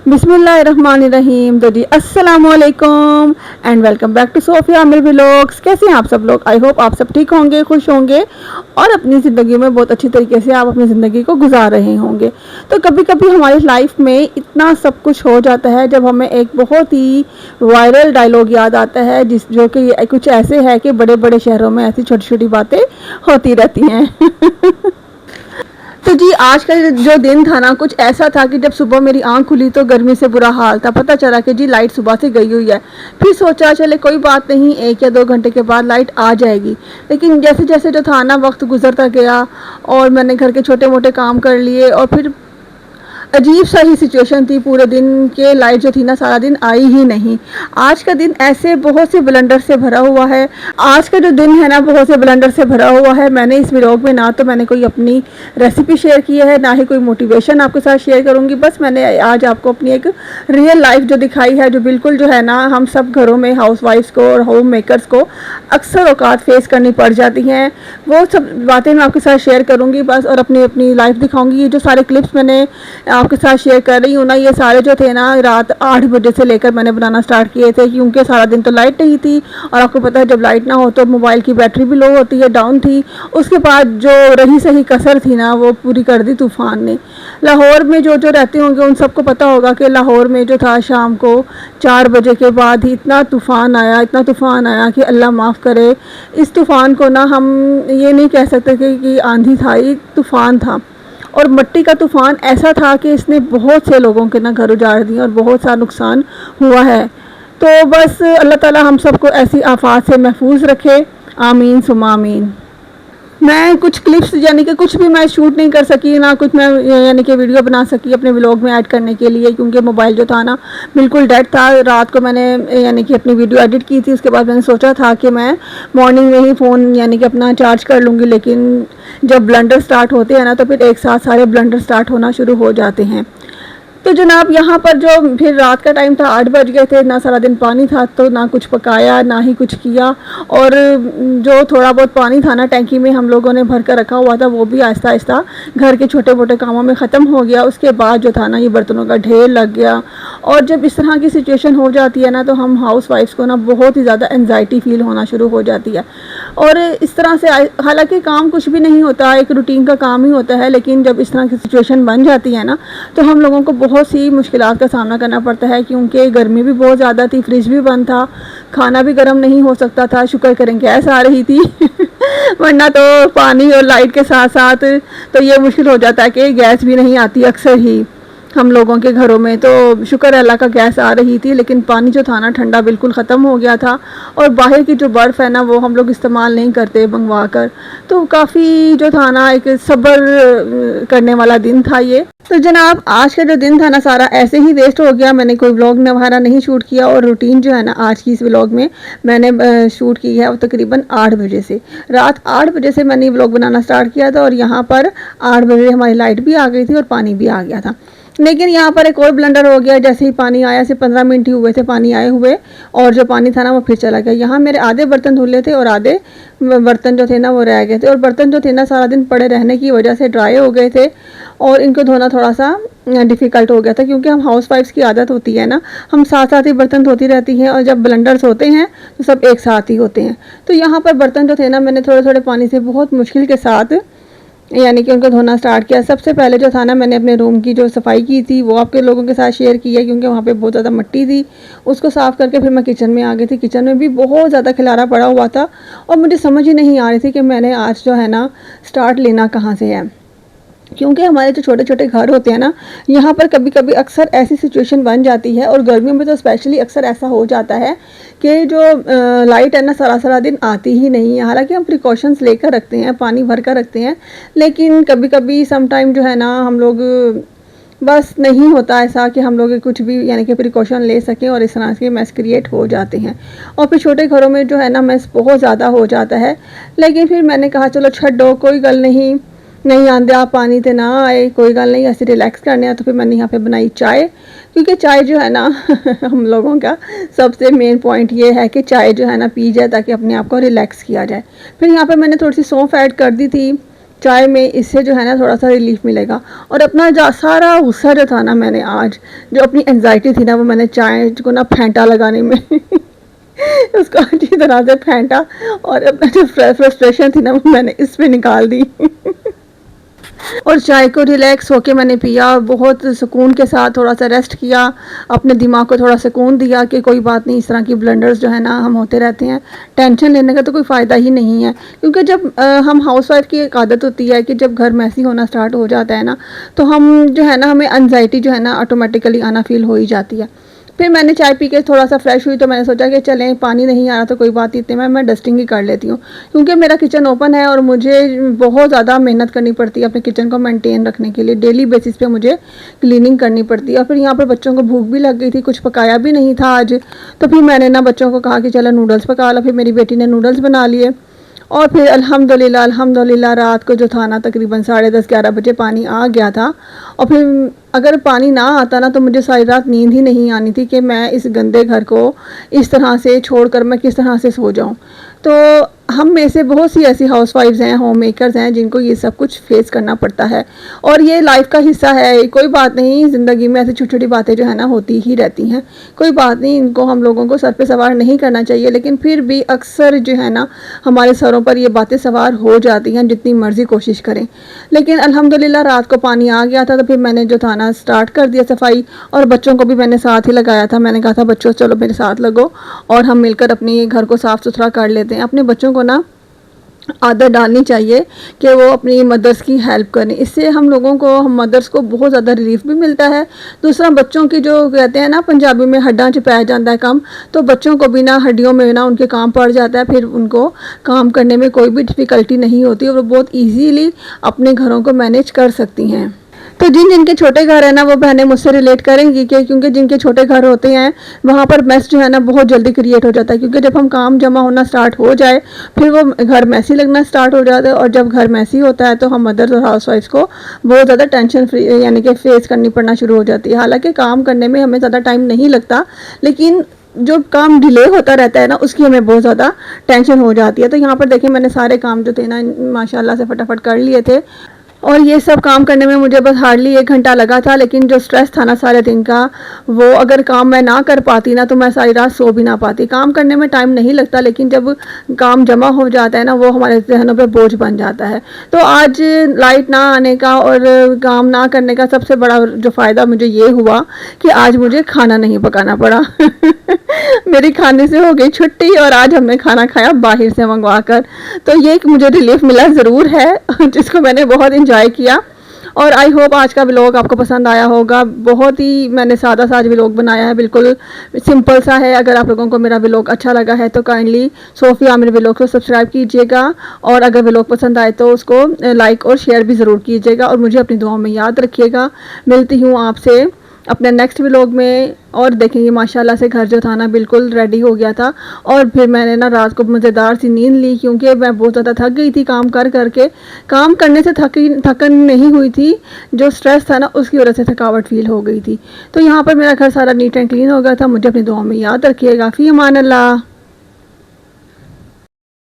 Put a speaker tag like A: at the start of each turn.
A: बिस्मिल्लाहिर्रहमानिर्रहीम। तो जी अस्सलाम वालेकुम and welcome back to Sofia Aamir vlogs. कैसे हैं आप सब लोग? आई होप आप सब ठीक होंगे, खुश होंगे और अपनी ज़िंदगी में बहुत अच्छी तरीके से आप अपनी ज़िंदगी को गुजार रहे होंगे। तो कभी कभी हमारी लाइफ में इतना सब कुछ हो जाता है जब हमें एक बहुत ही वायरल डायलॉग याद आता है जो कि कुछ ऐसे है कि बड़े बड़े शहरों में ऐसी छोटी छोटी बातें होती रहती हैं। तो जी आज का जो दिन था ना, कुछ ऐसा था कि जब सुबह मेरी आंख खुली तो गर्मी से बुरा हाल था। पता चला कि जी लाइट सुबह से गई हुई है। फिर सोचा चले कोई बात नहीं, 1 या 2 घंटे के बाद लाइट आ जाएगी। लेकिन जैसे जैसे जो था ना, वक्त गुजरता गया और मैंने घर के छोटे मोटे काम कर लिए और फिर अजीब सा ही सिचुएशन थी। पूरे दिन के लाइट जो थी ना, सारा दिन आई ही नहीं। आज का दिन ऐसे बहुत से ब्लंडर से भरा हुआ है। आज का जो दिन है ना, बहुत से ब्लंडर से भरा हुआ है। मैंने इस व्लॉग में ना तो मैंने कोई अपनी रेसिपी शेयर की है, ना ही कोई मोटिवेशन आपके साथ शेयर करूंगी। बस मैंने आज आपको अपनी एक रियल लाइफ जो दिखाई है, जो बिल्कुल जो है ना, हम सब घरों में हाउसवाइफ्स को और होम मेकर्स को अक्सर औकात फेस करनी पड़ जाती हैं। वो सब बातें मैं आपके साथ शेयर करूंगी बस, और अपनी अपनी लाइफ दिखाऊंगी। ये जो सारे क्लिप्स मैंने आपके साथ शेयर कर रही हूँ ना, ये सारे जो थे ना, रात 8 बजे से लेकर मैंने बनाना स्टार्ट किए थे, क्योंकि सारा दिन तो लाइट नहीं थी। और आपको पता है जब लाइट ना हो तो मोबाइल की बैटरी भी लो होती है, डाउन थी। उसके बाद जो रही सही कसर थी ना, वो पूरी कर दी तूफ़ान ने। लाहौर में जो जो रहते होंगे उन सबको पता होगा कि लाहौर में जो था, शाम को 4 बजे के बाद ही इतना तूफ़ान आया, इतना तूफ़ान आया कि अल्लाह माफ़ करे। इस तूफ़ान को ना हम ये नहीं कह सकते कि आंधी था, ये तूफ़ान था। और मिट्टी का तूफ़ान ऐसा था कि इसने बहुत से लोगों के ना घर उजाड़ दिए और बहुत सा नुकसान हुआ है। तो बस अल्लाह ताला हम सबको ऐसी आफात से महफूज रखे, आमीन सुमा आमीन। मैं कुछ क्लिप्स यानी कि कुछ भी मैं शूट नहीं कर सकी, ना कुछ मैं यानी कि वीडियो बना सकी अपने व्लॉग में ऐड करने के लिए, क्योंकि मोबाइल जो था ना बिल्कुल डेड था। रात को मैंने यानी कि अपनी वीडियो एडिट की थी, उसके बाद मैंने सोचा था कि मैं मॉर्निंग में ही फ़ोन यानी कि अपना चार्ज कर लूँगी। लेकिन जब ब्लंडर स्टार्ट होते हैं ना, तो फिर एक साथ सारे ब्लंडर स्टार्ट होना शुरू हो जाते हैं। तो जनाब यहाँ पर जो फिर रात का टाइम था, 8 बज गए थे, ना सारा दिन पानी था, तो ना कुछ पकाया ना ही कुछ किया। और जो थोड़ा बहुत पानी था ना टैंकी में हम लोगों ने भर कर रखा हुआ था, वो भी आहिस्ता आहिस्ता घर के छोटे मोटे कामों में ख़त्म हो गया। उसके बाद जो था ना, ये बर्तनों का ढेर लग गया। और जब इस तरह की सिचुएशन हो जाती है ना, तो हम हाउस वाइफ्स को ना बहुत ही ज़्यादा एनजाइटी फ़ील होना शुरू हो जाती है। और इस तरह से हालांकि काम कुछ भी नहीं होता, एक रूटीन का काम ही होता है, लेकिन जब इस तरह की सिचुएशन बन जाती है ना, तो हम लोगों को बहुत सी मुश्किलात का सामना करना पड़ता है। क्योंकि गर्मी भी बहुत ज़्यादा थी, फ्रिज भी बंद था, खाना भी गर्म नहीं हो सकता था। शुक्र करें गैस आ रही थी वरना तो पानी और लाइट के साथ साथ तो ये मुश्किल हो जाता है कि गैस भी नहीं आती अक्सर ही हम लोगों के घरों में। तो शुक्र अल्लाह का गैस आ रही थी, लेकिन पानी जो था ना ठंडा बिल्कुल ख़त्म हो गया था। और बाहर की जो बर्फ़ है ना, वो हम लोग इस्तेमाल नहीं करते मंगवा कर। तो काफ़ी जो था ना, एक सब्र करने वाला दिन था ये। तो जनाब आज का जो दिन था ना, सारा ऐसे ही वेस्ट हो गया। मैंने कोई व्लॉग वगैरह नहीं शूट किया। और रूटीन जो है ना, आज की इस व्लॉग में मैंने शूट की है वो तकरीबन 8 बजे से। रात 8 बजे से मैंने व्लॉग बनाना स्टार्ट किया था, और यहाँ पर 8 बजे हमारी लाइट भी आ गई थी और पानी भी आ गया था। लेकिन यहाँ पर एक और ब्लंडर हो गया। जैसे ही पानी आया, सिर्फ 15 मिनट ही हुए थे पानी आए हुए, और जो पानी था ना वो फिर चला गया। यहाँ मेरे आधे बर्तन धुले थे और आधे बर्तन जो थे ना वो रह गए थे। और बर्तन जो थे ना, सारा दिन पड़े रहने की वजह से ड्राई हो गए थे, और इनको धोना थोड़ा सा डिफ़िकल्ट हो गया था। क्योंकि हम हाउस वाइफ्स की आदत होती है ना, हम साथ साथ ही बर्तन धोती रहती हैं, और जब ब्लंडर्स होते हैं तो सब एक साथ ही होते हैं। तो यहाँ पर बर्तन जो थे ना, मैंने थोड़े थोड़े पानी से बहुत मुश्किल के साथ यानी कि उनको धोना स्टार्ट किया। सबसे पहले जो था ना, मैंने अपने रूम की जो सफाई की थी वो आपके लोगों के साथ शेयर की है, क्योंकि वहाँ पे बहुत ज़्यादा मिट्टी थी। उसको साफ़ करके फिर मैं किचन में आ गई थी। किचन में भी बहुत ज़्यादा खिलारा पड़ा हुआ था, और मुझे समझ ही नहीं आ रही थी कि मैंने आज जो है ना स्टार्ट लेना कहाँ से है। क्योंकि हमारे जो छोटे छोटे घर होते हैं ना, यहाँ पर कभी कभी अक्सर ऐसी सिचुएशन बन जाती है, और गर्मियों में तो स्पेशली अक्सर ऐसा हो जाता है कि जो लाइट है ना, सारा सारा दिन आती ही नहीं है। हालांकि हम प्रिकॉशंस लेकर रखते हैं, पानी भर कर रखते हैं, लेकिन कभी कभी सम टाइम जो है ना, हम लोग बस नहीं होता ऐसा कि हम लोग कुछ भी यानी कि प्रिकॉशन ले सकें, और इस तरह के मैस क्रिएट हो जाते हैं। और फिर छोटे घरों में जो है ना, मैस बहुत ज़्यादा हो जाता है। लेकिन फिर मैंने कहा चलो छड्डो, कोई गल नहीं आंदे आप पानी तो ना आए, कोई गल नहीं, ऐसे रिलैक्स करने। तो फिर मैंने यहाँ पे बनाई चाय, क्योंकि चाय जो है ना हम लोगों का सबसे मेन पॉइंट ये है कि चाय जो है ना पी जाए, ताकि अपने आप को रिलैक्स किया जाए। फिर यहाँ पे मैंने थोड़ी सी सौंफ ऐड कर दी थी चाय में इससे जो है ना थोड़ा सा रिलीफ मिलेगा। और अपना सारा गुस्सा जो था ना, मैंने आज जो अपनी एंजाइटी थी ना, वो मैंने चाय को ना फेंटा लगाने में उसको अच्छी तरह से फेंटा, और अपना जो फ्रस्ट्रेशन थी ना, वो मैंने इस पे निकाल दी और चाय को रिलैक्स होके मैंने पिया, बहुत सुकून के साथ थोड़ा सा रेस्ट किया, अपने दिमाग को थोड़ा सुकून दिया कि कोई बात नहीं, इस तरह की ब्लंडर्स जो है ना हम होते रहते हैं, टेंशन लेने का तो कोई फ़ायदा ही नहीं है। क्योंकि जब हम हाउसवाइफ की एक आदत होती है कि जब घर मैसी होना स्टार्ट हो जाता है ना, तो हम जो है ना, हमें एनजाइटी जो है ना ऑटोमेटिकली आना फील हो ही जाती है। फिर मैंने चाय पी के थोड़ा सा फ्रेश हुई, तो मैंने सोचा कि चलें, पानी नहीं आ रहा तो कोई बात नहीं, इतने में मैं डस्टिंग ही कर लेती हूँ। क्योंकि मेरा किचन ओपन है और मुझे बहुत ज़्यादा मेहनत करनी पड़ती है अपने किचन को मेंटेन रखने के लिए, डेली बेसिस पे मुझे क्लीनिंग करनी पड़ती है। और फिर यहाँ पर बच्चों को भूख भी लग गई थी, कुछ पकाया भी नहीं था आज, तो फिर मैंने ना बच्चों को कहा कि चलो नूडल्स पका लो। फिर मेरी बेटी ने नूडल्स बना लिए, और फिर अल्हम्दुलिल्लाह रात को जो था ना, तकरीबन 10:30-11 बजे पानी आ गया था। और फिर अगर पानी ना आता ना, तो मुझे सारी रात नींद ही नहीं आनी थी कि मैं इस गंदे घर को इस तरह से छोड़कर मैं किस तरह से सो जाऊं। तो हम में से बहुत सी ऐसी हाउसवाइफ्स हैं, होम मेकर्स हैं, जिनको ये सब कुछ फेस करना पड़ता है, और ये लाइफ का हिस्सा है। कोई बात नहीं, ज़िंदगी में ऐसी छोटी छोटी बातें जो है ना होती ही रहती हैं, कोई बात नहीं, इनको हम लोगों को सर पे सवार नहीं करना चाहिए। लेकिन फिर भी अक्सर जो है ना हमारे सरों पर ये बातें सवार हो जाती हैं, जितनी मर्ज़ी कोशिश करें। लेकिन अल्हम्दुलिल्लाह रात को पानी आ गया था, तो फिर मैंने जो था ना स्टार्ट कर दिया सफाई, और बच्चों को भी मैंने साथ ही लगाया था। मैंने कहा था बच्चों चलो मेरे साथ लगो, और हम मिलकर अपने घर को साफ़ सुथरा कर लेते हैं। अपने बच्चों को ना आदत डालनी चाहिए कि वो अपनी मदर्स की हेल्प करें, इससे हम लोगों को, हम मदर्स को बहुत ज़्यादा रिलीफ भी मिलता है। दूसरा, बच्चों की जो कहते हैं ना पंजाबी में हड्डां च पै जाता है काम, तो बच्चों को भी ना हड्डियों में ना उनके काम पड़ जाता है, फिर उनको काम करने में कोई भी डिफ़िकल्टी नहीं होती, और वो बहुत ईजीली अपने घरों को मैनेज कर सकती हैं। तो जिनके छोटे घर है ना, वो बहनें मुझसे रिलेट करेंगी कि क्योंकि जिनके छोटे घर होते हैं वहाँ पर मेस जो है ना बहुत जल्दी क्रिएट हो जाता है। क्योंकि जब हम काम जमा होना स्टार्ट हो जाए, फिर वो घर मैसी लगना स्टार्ट हो जाता है, और जब घर मैसी होता है तो हम मदर्स और हाउसवाइफ्स को बहुत ज़्यादा टेंशन फ्री यानी कि फेस करनी पड़ना शुरू हो जाती है। हालाँकि काम करने में हमें ज़्यादा टाइम नहीं लगता, लेकिन जो काम डिले होता रहता है ना, उसकी हमें बहुत ज़्यादा टेंशन हो जाती है। तो यहाँ पर देखिए, मैंने सारे काम जो थे ना माशाल्लाह से फटाफट कर लिए थे, और ये सब काम करने में मुझे बस हार्डली 1 घंटा लगा था। लेकिन जो स्ट्रेस था ना सारे दिन का, वो अगर काम मैं ना कर पाती ना, तो मैं सारी रात सो भी ना पाती। काम करने में टाइम नहीं लगता, लेकिन जब काम जमा हो जाता है ना, वो हमारे जहनों पे बोझ बन जाता है। तो आज लाइट ना आने का और काम ना करने का सबसे बड़ा जो फ़ायदा मुझे ये हुआ कि आज मुझे खाना नहीं पकाना पड़ा मेरी खाने से हो गई छुट्टी, और आज हमने खाना खाया बाहर से मंगवा कर। तो ये एक मुझे रिलीफ मिला ज़रूर है जिसको मैंने बहुत इंजॉय किया। और आई होप आज का व्लॉग आपको पसंद आया होगा। बहुत ही मैंने सादा सा आज व्लॉग बनाया है, बिल्कुल सिंपल सा है। अगर आप लोगों को मेरा व्लॉग अच्छा लगा है तो काइंडली सोफिया आमिर व्लॉग को सब्सक्राइब कीजिएगा, और अगर व्लॉग पसंद आए तो उसको लाइक और शेयर भी ज़रूर कीजिएगा, और मुझे अपनी दुआओं में याद रखिएगा। मिलती हूँ आपसे अपने नेक्स्ट व्लॉग में। और देखेंगे माशाल्लाह से घर जो था ना बिल्कुल रेडी हो गया था, और फिर मैंने ना रात को मज़ेदार सी नींद ली, क्योंकि मैं बहुत ज़्यादा थक गई थी काम कर करके। काम करने से थकन नहीं हुई थी, जो स्ट्रेस था ना उसकी वजह से थकावट फील हो गई थी। तो यहाँ पर मेरा घर सारा नीट एंड क्लीन हो गया था। मुझे अपनी दुआओं में याद रखिएगा। फ़ी अमान अल्लाह।